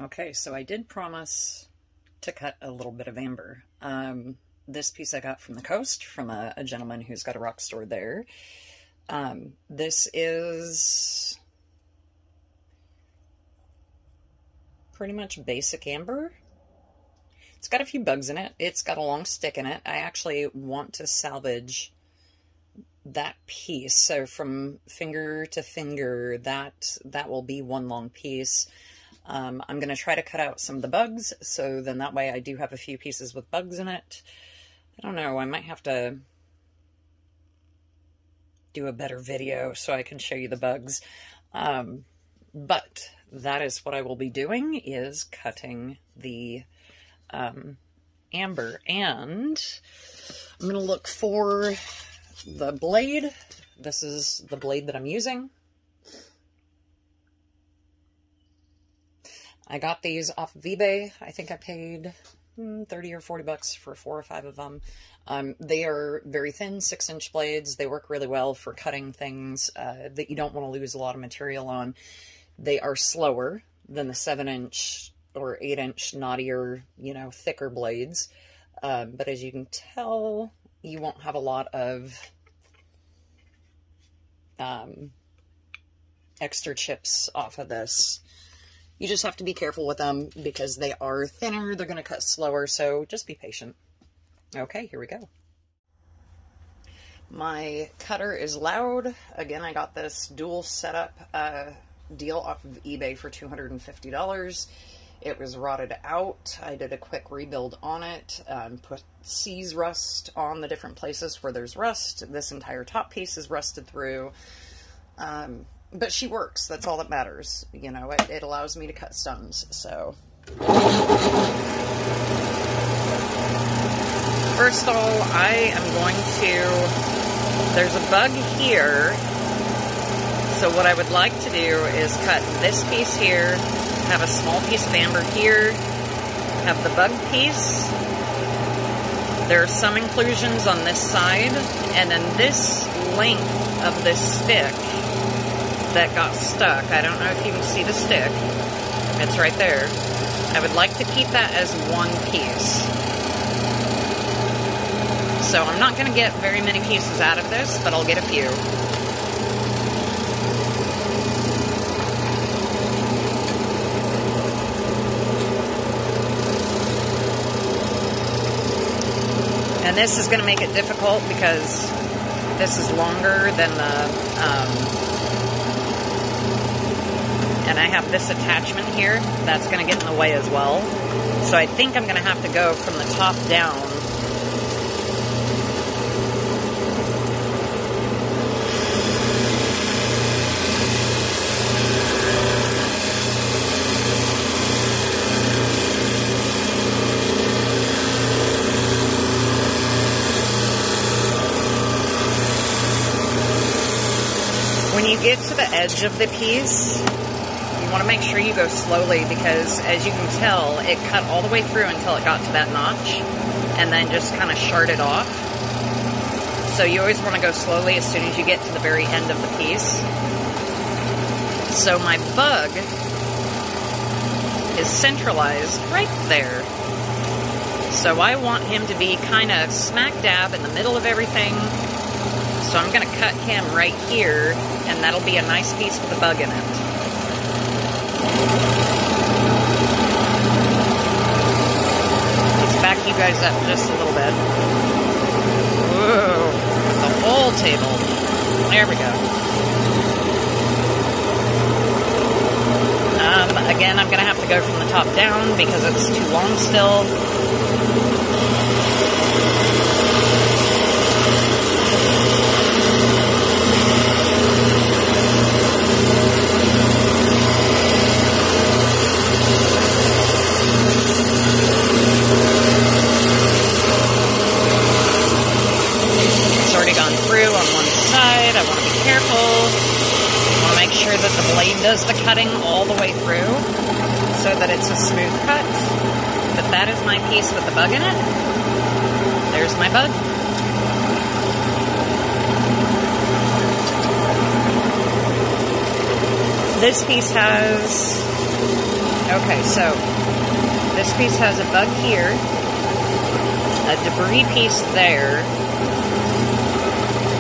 Okay, so I did promise to cut a little bit of amber. This piece I got from the coast, from a gentleman who's got a rock store there. This is pretty much basic amber. It's got a few bugs in it. It's got a long stick in it. I actually want to salvage that piece. So from finger to finger, that will be one long piece. I'm going to try to cut out some of the bugs, so then that way I do have a few pieces with bugs in it. I don't know, I might have to do a better video so I can show you the bugs. But that is what I will be doing, is cutting the amber. And I'm going to look for the blade. This is the blade that I'm using. I got these off of eBay. I think I paid 30 or 40 bucks for 4 or 5 of them. They are very thin, 6-inch blades. They work really well for cutting things that you don't want to lose a lot of material on. They are slower than the 7-inch or 8-inch knottier, you know, thicker blades. But as you can tell, you won't have a lot of extra chips off of this. You just have to be careful with them because they are thinner. They're going to cut slower, so just be patient. Okay, here we go. My cutter is loud. Again, I got this dual setup deal off of eBay for $250. It was rotted out. I did a quick rebuild on it, put seize rust on the different places where there's rust. This entire top piece is rusted through. But she works. That's all that matters. You know, it allows me to cut stones, so. First of all, I am going to, there's a bug here. So what I would like to do is cut this piece here, have a small piece of amber here, have the bug piece. There are some inclusions on this side, and then this length of this stick that got stuck. I don't know if you can see the stick. It's right there. I would like to keep that as one piece. So I'm not going to get very many pieces out of this, but I'll get a few. And this is going to make it difficult because this is longer than the and I have this attachment here that's going to get in the way as well. So I think I'm going to have to go from the top down. When you get to the edge of the piece, you want to make sure you go slowly because, as you can tell, it cut all the way through until it got to that notch and then just kind of sharded off. So you always want to go slowly as soon as you get to the very end of the piece. So my bug is centralized right there. So I want him to be kind of smack dab in the middle of everything. So I'm going to cut him right here, and that'll be a nice piece with a bug in it. Let's back you guys up just a little bit. Whoa, the whole table. There we go. Again, I'm going to have to go from the top down because it's too long still. Gone through on one side. I want to be careful. I want to make sure that the blade does the cutting all the way through so that it's a smooth cut. But that is my piece with the bug in it. There's my bug. This piece has, Okay, so this piece has a bug here, a debris piece there.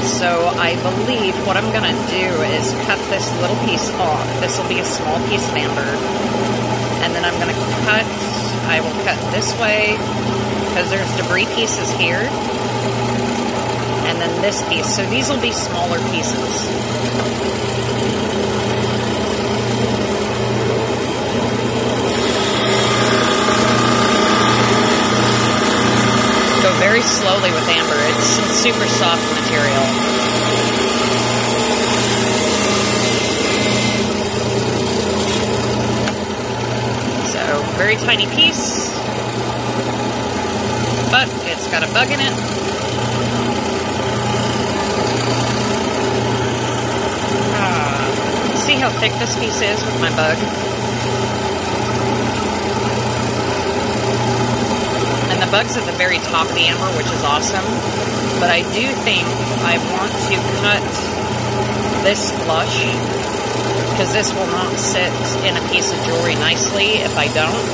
So I believe what I'm gonna do is cut this little piece off. This will be a small piece of amber. And then I'm gonna I will cut this way, because there's debris pieces here. And then this piece. So these will be smaller pieces. Go very slowly with amber. It's super soft material. So, very tiny piece, but it's got a bug in it. See how thick this piece is with my bug? And the bug's at the very top of the amber, which is awesome. But I do think I want to cut this flush, because this will not sit in a piece of jewelry nicely if I don't.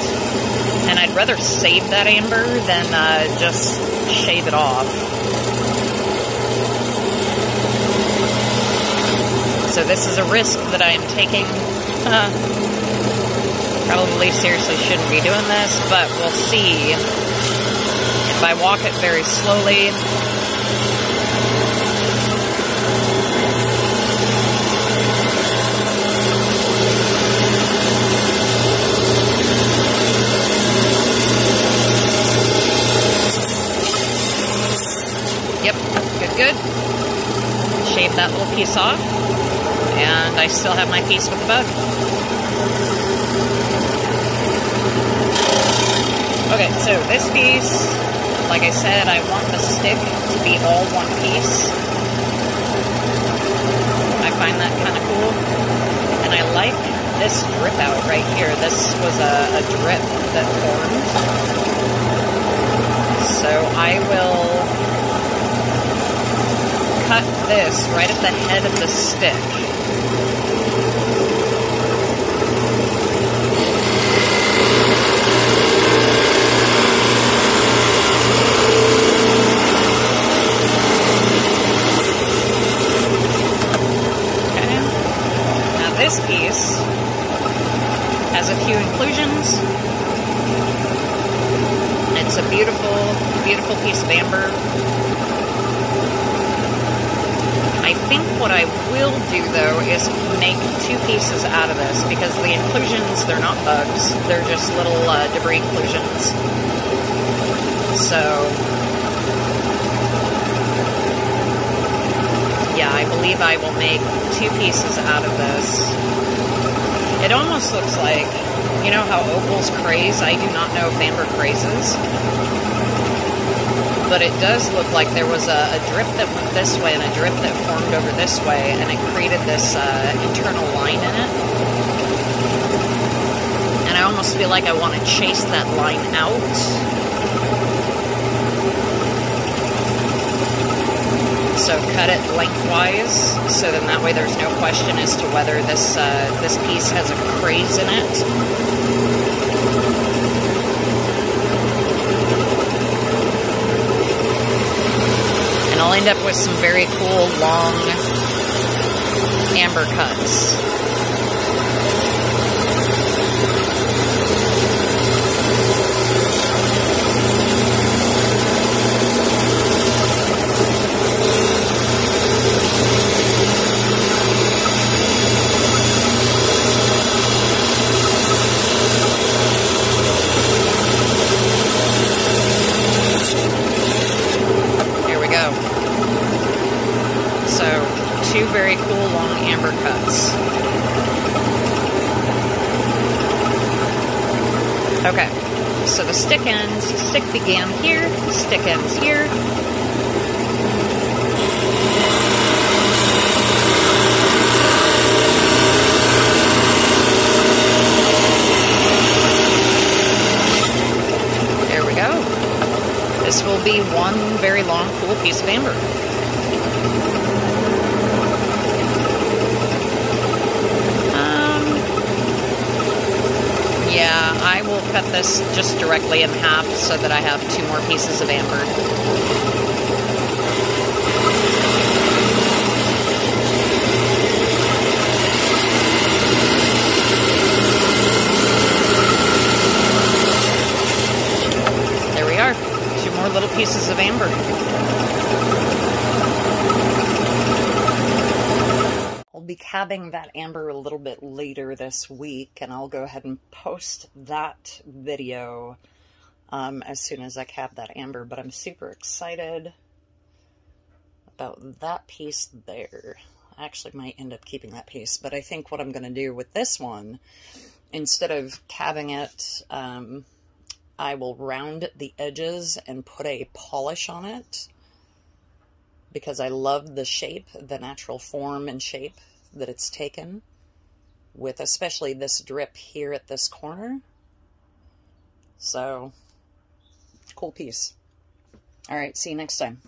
And I'd rather save that amber than just shave it off. So this is a risk that I am taking. Probably seriously shouldn't be doing this, but we'll see. If I walk it very slowly, yep, good. Shave that little piece off, and I still have my piece with the bug. Okay, so this piece, like I said, I want the stick to be all one piece. I find that kind of cool. And I like this drip out right here. This was a drip that formed. So I will cut this right at the head of the stick. This piece has a few inclusions. It's a beautiful, beautiful piece of amber. I think what I will do, though, is make two pieces out of this, because the inclusions, they're not bugs. They're just little debris inclusions. So, yeah, I believe I will make two pieces out of this. It almost looks like, you know how opals craze? I do not know if amber crazes. But it does look like there was a drip that went this way and a drip that formed over this way, and it created this internal line in it. And I almost feel like I want to chase that line out. So cut it lengthwise, so then that way there's no question as to whether this this piece has a craze in it. And I'll end up with some very cool, long amber cuts. Two very cool long amber cuts. Okay, so the stick began here, stick ends here. There we go. This will be one very long, cool piece of amber. Yeah, I will cut this just directly in half so that I have 2 more pieces of amber. There we are, 2 more little pieces of amber. I'll be cabbing that amber a little bit later this week, and I'll go ahead and post that video as soon as I cab that amber, but I'm super excited about that piece there. I actually might end up keeping that piece, but I think what I'm going to do with this one, instead of cabbing it, I will round the edges and put a polish on it, because I love the shape, the natural form and shape that it's taken, with especially this drip here at this corner. So, cool piece. All right, see you next time.